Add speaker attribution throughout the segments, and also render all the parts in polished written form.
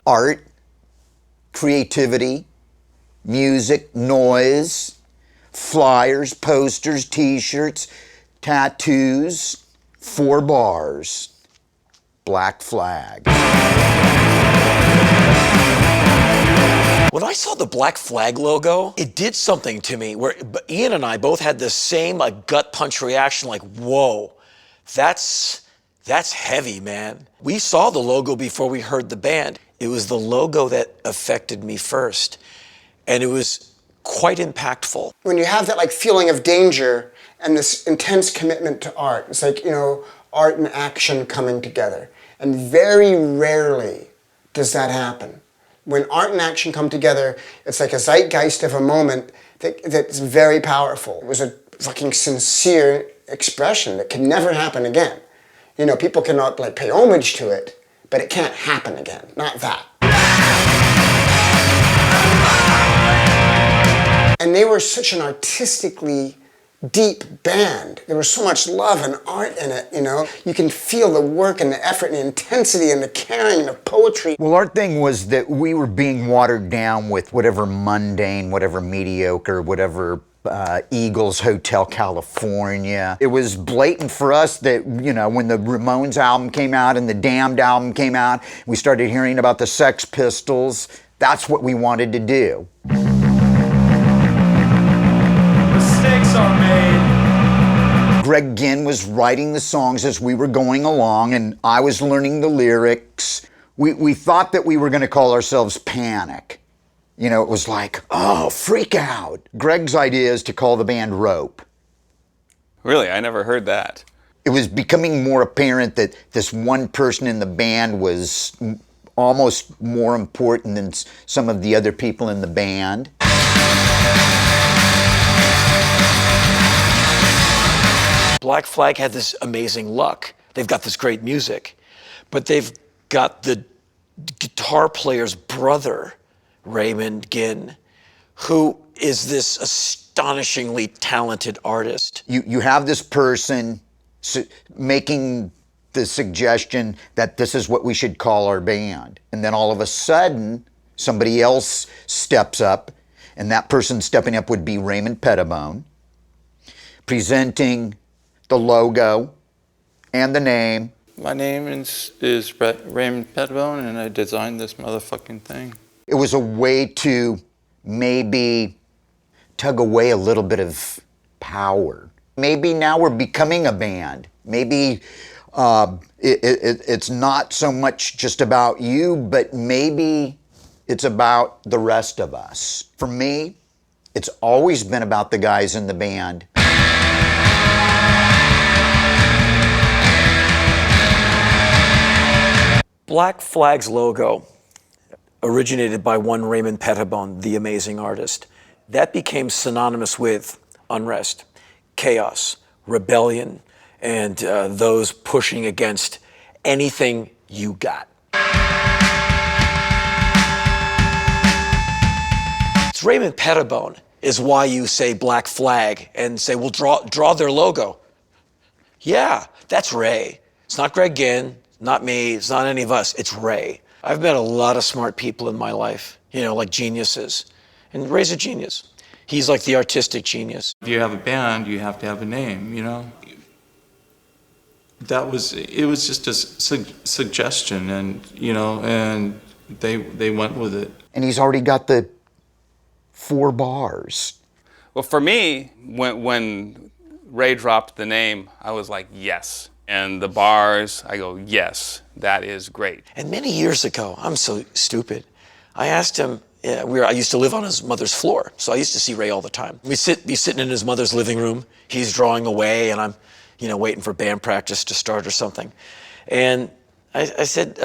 Speaker 1: Art, creativity, music, noise, flyers, posters, t-shirts, tattoos, 4 bars, Black Flag.
Speaker 2: When I saw the Black Flag logo, it did something to me where Ian and I both had the same gut punch reaction, like, whoa, that's heavy, man. We saw the logo before we heard the band. It was the logo that affected me first, and it was quite impactful.
Speaker 3: When you have that feeling of danger and this intense commitment to art, it's like, art and action coming together. And very rarely does that happen. When art and action come together, it's like a zeitgeist of a moment that's very powerful. It was a fucking sincere expression that can never happen again. People cannot pay homage to it, but it can't happen again. Not that. And they were such an artistically deep band. There was so much love and art in it, You can feel the work and the effort and the intensity and the caring and the poetry.
Speaker 1: Well, our thing was that we were being watered down with whatever mundane, whatever mediocre, whatever Eagles Hotel California. It was blatant for us that, when the Ramones album came out and the Damned album came out, we started hearing about the Sex Pistols. That's what we wanted to do.
Speaker 4: Mistakes are made.
Speaker 1: Greg Ginn was writing the songs as we were going along, and I was learning the lyrics. We thought that we were going to call ourselves Panic. It was like, oh, freak out. Greg's idea is to call the band Rope.
Speaker 5: Really? I never heard that.
Speaker 1: It was becoming more apparent that this one person in the band was almost more important than some of the other people in the band.
Speaker 2: Black Flag had this amazing luck. They've got this great music, but they've got the guitar player's brother, Raymond Ginn, who is this astonishingly talented artist.
Speaker 1: You have this person making the suggestion that this is what we should call our band. And then all of a sudden, somebody else steps up, and that person stepping up would be Raymond Pettibone, presenting the logo and the name.
Speaker 6: My name is Raymond Pettibone, and I designed this motherfucking thing.
Speaker 1: It was a way to maybe tug away a little bit of power. Maybe now we're becoming a band. Maybe it's not so much just about you, but maybe it's about the rest of us. For me, it's always been about the guys in the band.
Speaker 2: Black Flag's logo originated by one Raymond Pettibone, the amazing artist. That became synonymous with unrest, chaos, rebellion, and those pushing against anything you got. It's Raymond Pettibone is why you say Black Flag and say, well, draw their logo. Yeah, that's Ray. It's not Greg Ginn, not me, it's not any of us, it's Ray. I've met a lot of smart people in my life, like geniuses. And Ray's a genius. He's like the artistic genius.
Speaker 6: If you have a band, you have to have a name, It was just a suggestion, and, and they went with it.
Speaker 1: And he's already got the 4 bars.
Speaker 5: Well, for me, when Ray dropped the name, I was like, yes. And the bars, I go, yes, that is great.
Speaker 2: And many years ago, I'm so stupid, I asked him, I used to live on his mother's floor, so I used to see Ray all the time. We'd be sitting in his mother's living room, he's drawing away, and I'm waiting for band practice to start or something. And I said,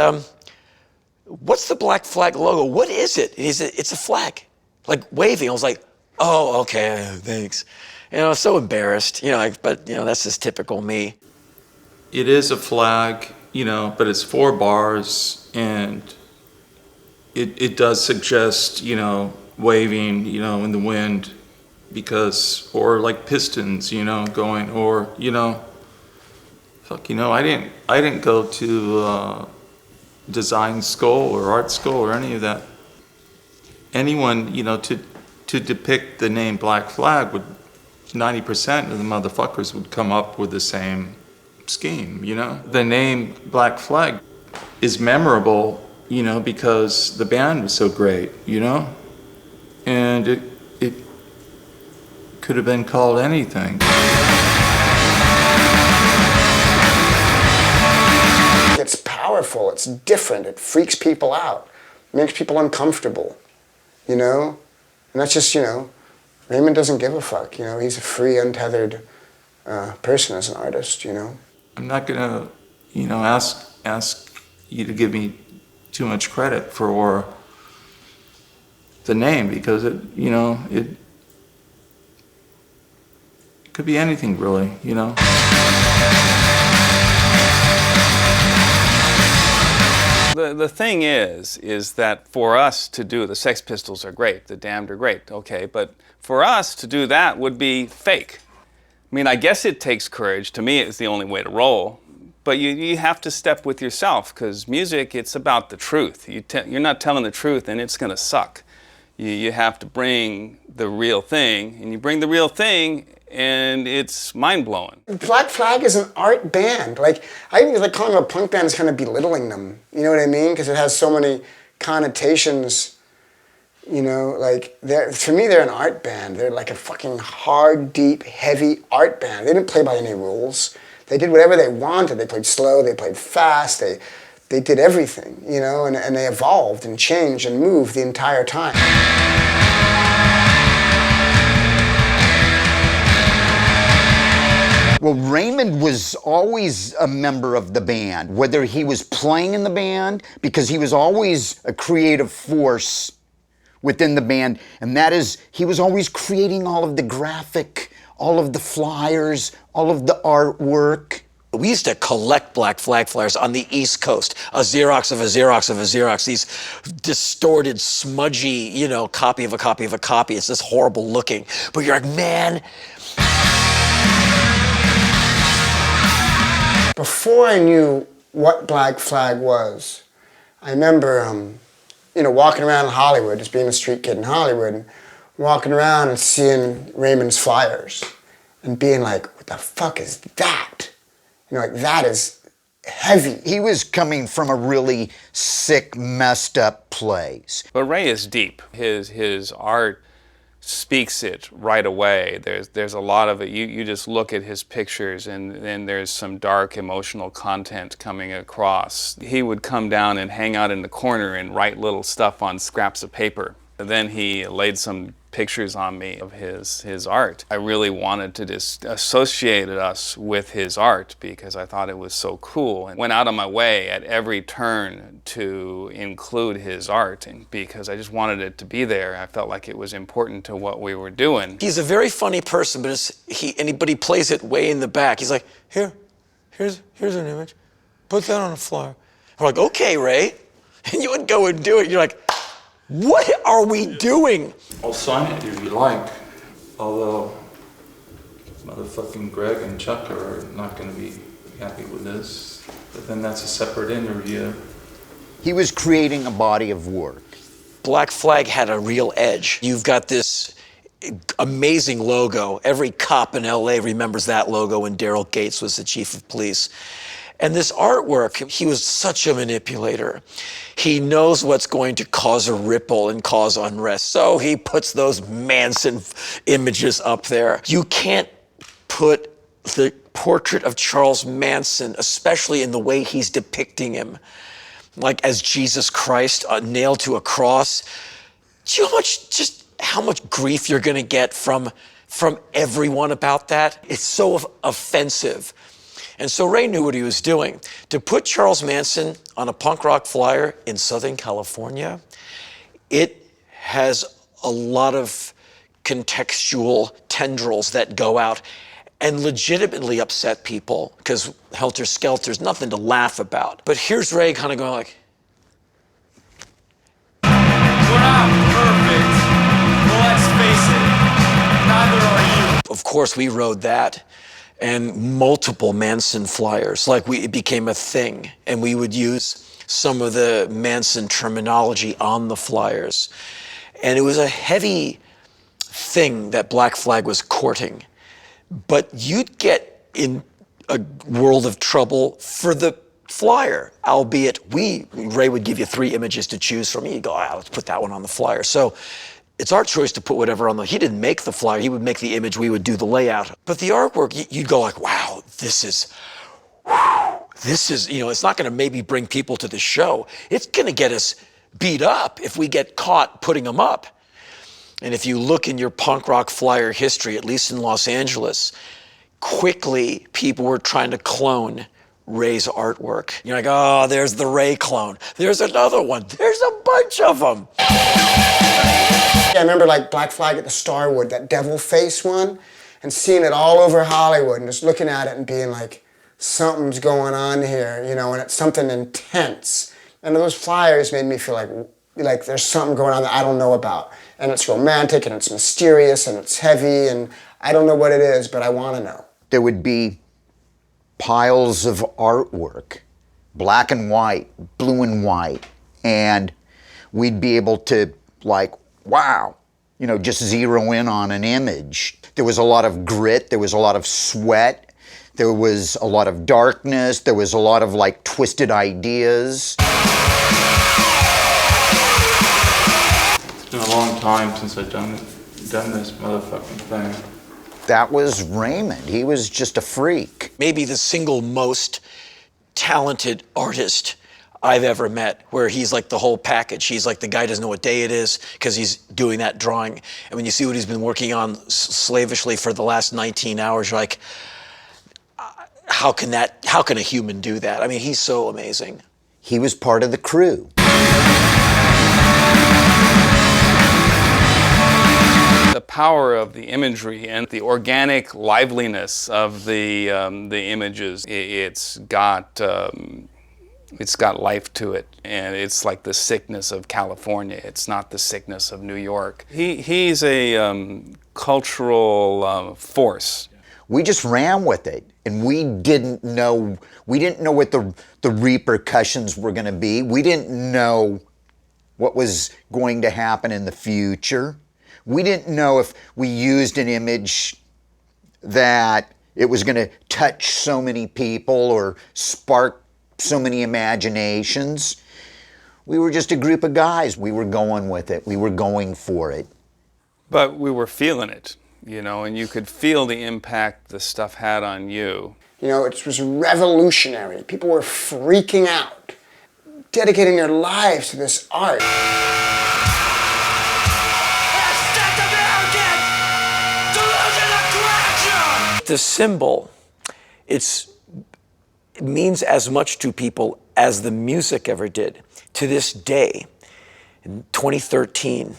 Speaker 2: what's the Black Flag logo? What is it? And he said, it's a flag, like waving. I was like, oh, okay, thanks. I was so embarrassed, but that's just typical me.
Speaker 6: It is a flag, but it's 4 bars, and it does suggest, waving, in the wind, or like pistons, going, or, fuck, I didn't go to design school or art school or any of that. Anyone, to depict the name Black Flag, would 90% of the motherfuckers would come up with the same scheme, The name Black Flag is memorable, because the band was so great, And it could have been called anything.
Speaker 3: It's powerful, it's different, it freaks people out, makes people uncomfortable, And that's just, Raymond doesn't give a fuck, He's a free, untethered person as an artist,
Speaker 6: I'm not gonna, ask you to give me too much credit for the name, because it could be anything really,
Speaker 5: The thing is that for us to do, the Sex Pistols are great, the Damned are great, okay, but for us to do that would be fake. I mean, I guess it takes courage. To me, it's the only way to roll. But you have to step with yourself, because music, it's about the truth. You're not telling the truth, and it's going to suck. You have to bring the real thing, and you bring the real thing, and it's mind-blowing.
Speaker 3: Black Flag is an art band. I think calling them a punk band is kind of belittling them. You know what I mean? Because it has so many connotations. For me, they're an art band. They're like a fucking hard, deep, heavy art band. They didn't play by any rules. They did whatever they wanted. They played slow, they played fast, they did everything, and they evolved and changed and moved the entire time.
Speaker 1: Well, Raymond was always a member of the band, whether he was playing in the band, because he was always a creative force within the band, and that is, he was always creating all of the graphic, all of the flyers, all of the artwork.
Speaker 2: We used to collect Black Flag flyers on the East Coast. A Xerox of a Xerox of a Xerox. These distorted, smudgy, copy of a copy of a copy. It's just horrible looking. But you're like, man.
Speaker 3: Before I knew what Black Flag was, I remember, walking around in Hollywood, just being a street kid in Hollywood, and walking around and seeing Raymond's flyers and being like, what the fuck is that? That is heavy.
Speaker 1: He was coming from a really sick, messed up place.
Speaker 5: But Ray is deep. His art speaks it right away. There's a lot of it. You just look at his pictures, and then there's some dark emotional content coming across. He would come down and hang out in the corner and write little stuff on scraps of paper. And then he laid some pictures on me of his art. I really wanted to just associate us with his art because I thought it was so cool, and went out of my way at every turn to include his art, and because I just wanted it to be there. I felt like it was important to what we were doing.
Speaker 2: He's a very funny person, but he plays it way in the back. He's like, here's an image. Put that on a flyer. We're like, okay, Ray. And you would go and do it. You're like, what are we doing?
Speaker 6: I'll sign it if you like, although motherfucking Greg and Chuck are not going to be happy with this. But then that's a separate interview.
Speaker 1: He was creating a body of work.
Speaker 2: Black Flag had a real edge. You've got this amazing logo. Every cop in LA remembers that logo when Daryl Gates was the chief of police. And this artwork, he was such a manipulator. He knows what's going to cause a ripple and cause unrest. So he puts those Manson images up there. You can't put the portrait of Charles Manson, especially in the way he's depicting him, like as Jesus Christ nailed to a cross. Do you know how much grief you're gonna get from everyone about that? It's so offensive. And so Ray knew what he was doing. To put Charles Manson on a punk rock flyer in Southern California, it has a lot of contextual tendrils that go out and legitimately upset people, because Helter Skelter's nothing to laugh about. But here's Ray kind of going like,
Speaker 4: We're not perfect, but let's face it, neither are you.
Speaker 2: of course we rode that. And multiple Manson flyers, it became a thing. And we would use some of the Manson terminology on the flyers. And it was a heavy thing that Black Flag was courting. But you'd get in a world of trouble for the flyer, albeit Ray would give you 3 images to choose from. You'd go, let's put that one on the flyer. So it's our choice to put whatever on he didn't make the flyer, he would make the image, we would do the layout. But the artwork, you'd go like, wow, this is, it's not gonna maybe bring people to the show. It's gonna get us beat up if we get caught putting them up. And if you look in your punk rock flyer history, at least in Los Angeles, quickly people were trying to clone Ray's artwork. You're like, oh, there's the Ray clone. There's another one. There's a bunch of them.
Speaker 3: I remember like Black Flag at the Starwood, that devil face one, and seeing it all over Hollywood and just looking at it and being like, something's going on here, and it's something intense. And those flyers made me feel like there's something going on that I don't know about. And it's romantic and it's mysterious and it's heavy and I don't know what it is, but I want to know.
Speaker 1: There would be piles of artwork, black and white, blue and white, and we'd be able to wow, just zero in on an image. There was a lot of grit, there was a lot of sweat, there was a lot of darkness, there was a lot of twisted ideas.
Speaker 6: It's been a long time since I've done this motherfucking thing.
Speaker 1: That was Raymond. He was just a freak.
Speaker 2: Maybe the single most talented artist I've ever met, where he's like the whole package. He's like the guy doesn't know what day it is because he's doing that drawing. And when you see what he's been working on slavishly for the last 19 hours, you're like, how can a human do that? I mean, he's so amazing.
Speaker 1: He was part of the crew.
Speaker 5: The power of the imagery and the organic liveliness of the images, it's got life to it, and it's like the sickness of California. It's not the sickness of New York. He's a cultural force.
Speaker 1: We just ran with it, and we didn't know what the repercussions were going to be. We didn't know what was going to happen in the future. We didn't know if we used an image that it was going to touch so many people or spark so many imaginations. We were just a group of guys. We were going with it. We were going for it.
Speaker 5: But we were feeling it, and you could feel the impact the stuff had on you.
Speaker 3: It was revolutionary. People were freaking out, dedicating their lives to this art.
Speaker 2: The symbol, it means as much to people as the music ever did. To this day, in 2013,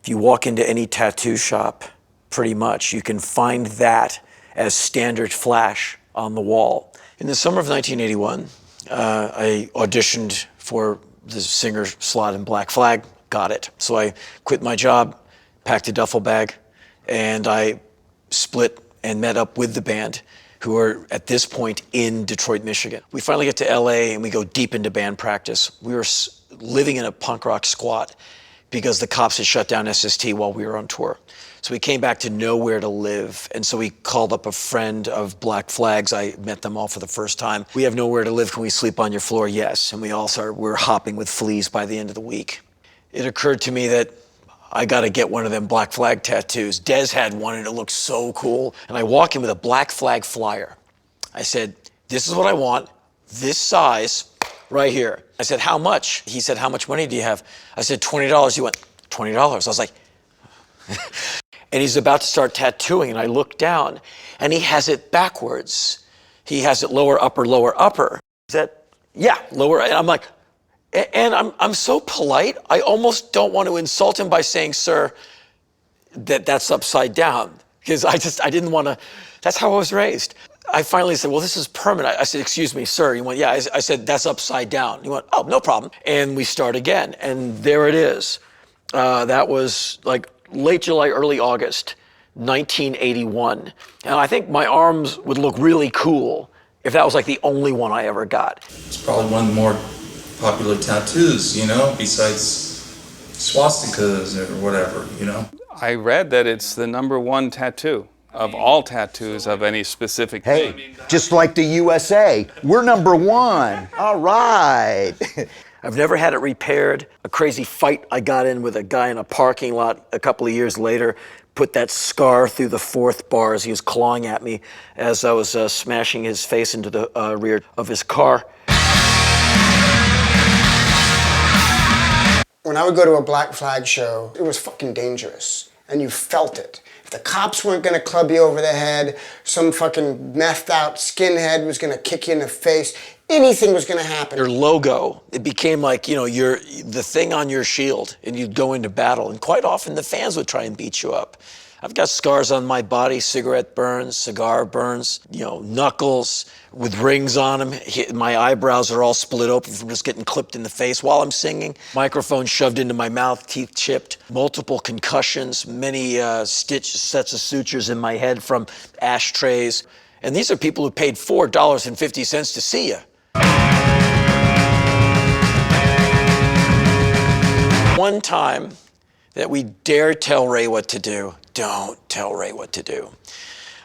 Speaker 2: if you walk into any tattoo shop, pretty much, you can find that as standard flash on the wall. In the summer of 1981, I auditioned for the singer slot in Black Flag, got it. So I quit my job, packed a duffel bag, and I split and met up with the band, who are at this point in Detroit, Michigan. We finally get to LA and we go deep into band practice. We were living in a punk rock squat because the cops had shut down SST while we were on tour. So we came back to nowhere to live. And so we called up a friend of Black Flag's. I met them all for the first time. We have nowhere to live. Can we sleep on your floor? Yes. And we're hopping with fleas by the end of the week. It occurred to me that I got to get one of them Black Flag tattoos. Dez had one and it looked so cool. And I walk in with a Black Flag flyer. I said, this is what I want, this size, right here. I said, how much? He said, how much money do you have? I said, $20. He went, $20. I was like, and he's about to start tattooing, and I look down, and he has it backwards. He has it lower, upper, lower, upper. Is that, yeah, lower, and I'm like, and I'm so polite, I almost don't want to insult him by saying, sir, that's upside down. Because I didn't want to, that's how I was raised. I finally said, well, this is permanent. I said, excuse me, sir. He went, yeah. I said, that's upside down. He went, oh, no problem. And we start again, and there it is. That was like late July, early August, 1981. And I think my arms would look really cool if that was like the only one I ever got.
Speaker 6: It's probably one of the more popular tattoos, besides swastikas or whatever.
Speaker 5: I read that it's the #1 tattoo of all tattoos of any specific
Speaker 1: Hey,
Speaker 5: thing.
Speaker 1: just like the USA, we're #1. All right.
Speaker 2: I've never had it repaired. A crazy fight I got in with a guy in a parking lot a couple of years later put that scar through the 4th bar as he was clawing at me as I was smashing his face into the rear of his car.
Speaker 3: When I would go to a Black Flag show, it was fucking dangerous, and you felt it. If the cops weren't gonna club you over the head, some fucking methed out skinhead was gonna kick you in the face, anything was gonna happen.
Speaker 2: Your logo, it became like, the thing on your shield, and you'd go into battle, and quite often the fans would try and beat you up. I've got scars on my body, cigarette burns, cigar burns, knuckles with rings on them. My eyebrows are all split open from just getting clipped in the face while I'm singing. Microphone shoved into my mouth, teeth chipped, multiple concussions, many sets of sutures in my head from ashtrays. And these are people who paid $4.50 to see you. One time that we dare tell Ray what to do. Don't tell Ray what to do.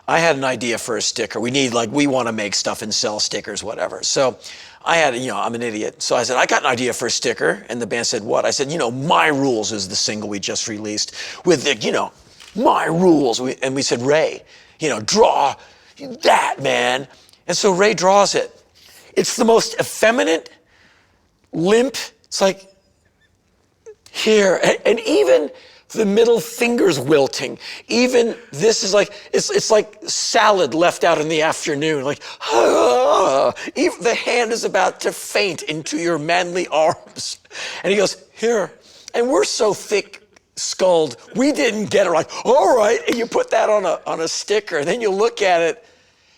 Speaker 2: I had an idea for a sticker. We want to make stuff and sell stickers, whatever. So I had, I'm an idiot. So I said, I got an idea for a sticker. And the band said, what? I said, My Rules is the single we just released with the, My Rules. And we said, Ray, draw that, man. And so Ray draws it. It's the most effeminate, limp, it's like, here, and even the middle finger's wilting. Even this is like, it's like salad left out in the afternoon. Like, even the hand is about to faint into your manly arms. And he goes, here. And we're so thick-skulled, we didn't get it. We're like, all right. And you put that on a sticker, and then you look at it.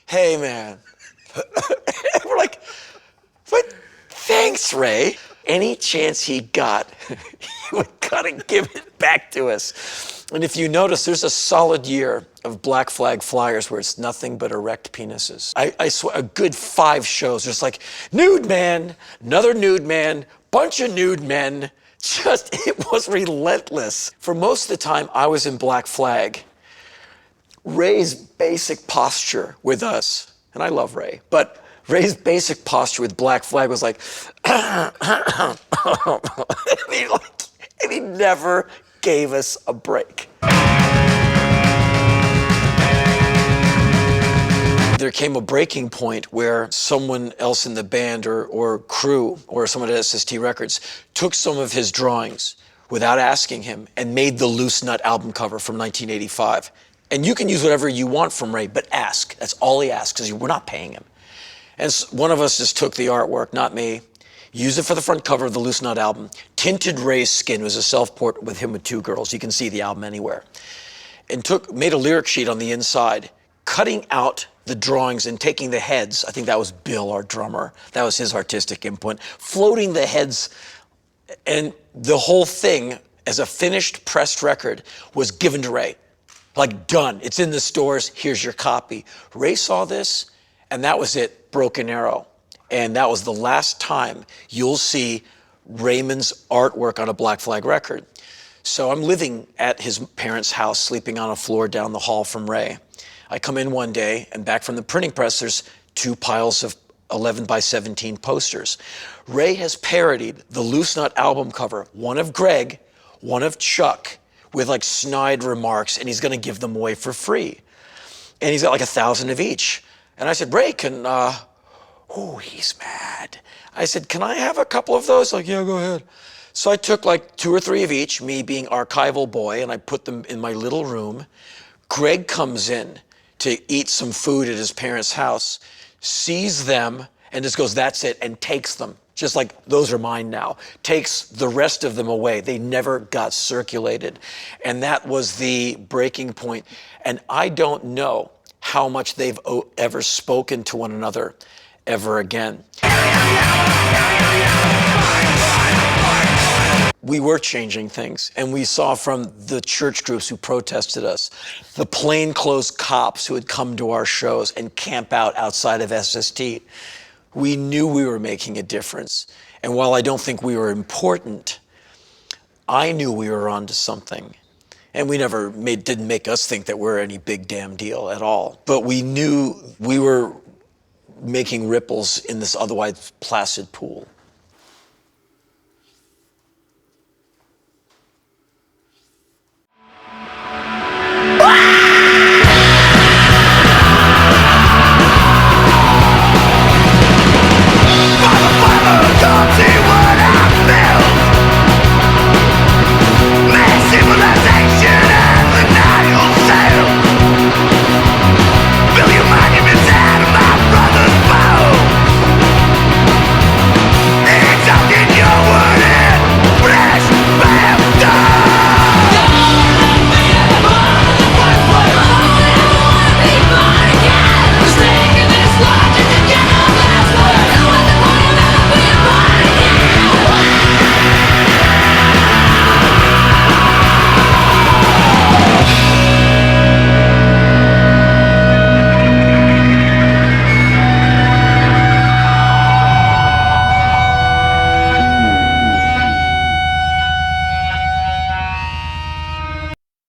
Speaker 2: Hey, man. We're like, what? Thanks, Ray. Any chance he got, he would cut and give it back to us. And if you notice, there's a solid year of Black Flag flyers where it's nothing but erect penises. I swear, a good 5 shows, there's like, nude man, another nude man, bunch of nude men. It was relentless. For most of the time I was in Black Flag, Ray's basic posture with us, and I love Ray, but Ray's basic posture with Black Flag was like, and he never gave us a break. There came a breaking point where someone else in the band or crew or someone at SST Records took some of his drawings without asking him and made the Loose Nut album cover from 1985. And you can use whatever you want from Ray, but ask. That's all he asks, because we're not paying him. And one of us just took the artwork, not me, used it for the front cover of the Loose Nut album, tinted Ray's skin. It was a self-portrait with him with 2 girls. You can see the album anywhere. And made a lyric sheet on the inside, cutting out the drawings and taking the heads. I think that was Bill, our drummer. That was his artistic input. Floating the heads, and the whole thing, as a finished pressed record, was given to Ray. Like, done. It's in the stores. Here's your copy. Ray saw this, and that was it. Broken Arrow. And that was the last time you'll see Raymond's artwork on a Black Flag record. So I'm living at his parents' house, sleeping on a floor down the hall from Ray. I come in one day, and back from the printing press, there's 2 piles of 11 by 17 posters. Ray has parodied the Loose Nut album cover, one of Greg, one of Chuck, with like snide remarks, and he's gonna give them away for free. And he's got like 1,000 of each. And I said, Ray, he's mad. I said, can I have a couple of those? Like, yeah, go ahead. So I took like 2 or 3 of each, me being archival boy, and I put them in my little room. Greg comes in to eat some food at his parents' house, sees them, and just goes, that's it, and takes them. Just like, those are mine now. Takes the rest of them away. They never got circulated. And that was the breaking point. And I don't know how much they've ever spoken to one another ever again. We were changing things, and we saw from the church groups who protested us, the plainclothes cops who had come to our shows and camp out outside of SST. We knew we were making a difference. And while I don't think we were important, I knew we were onto something. And we never didn't make us think that we're any big damn deal at all. But we knew we were making ripples in this otherwise placid pool.